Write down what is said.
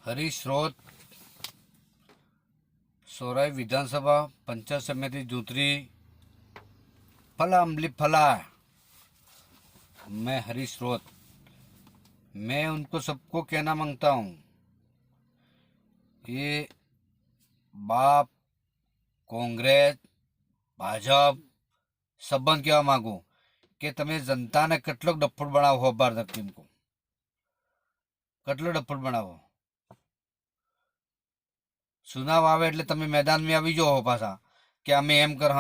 હરિશ્રોત સોરાઈ विधानसभा पंचायत समिति जूतरी फला अम्बली फला। मैं हरिश्रोत, मैं उनको सबको कहना मांगता हूँ, ये बाप कांग्रेस भाजप संबंध कहेवा मांगू कि तमे जनता ने कटलो डफोड़ बनावो हो भारत टीम को, कटलो डफोड़ बनावो। चुनाव आवे એટલે તમે મેદાન में આવી જાઓ પાછા કે અમે એમ કર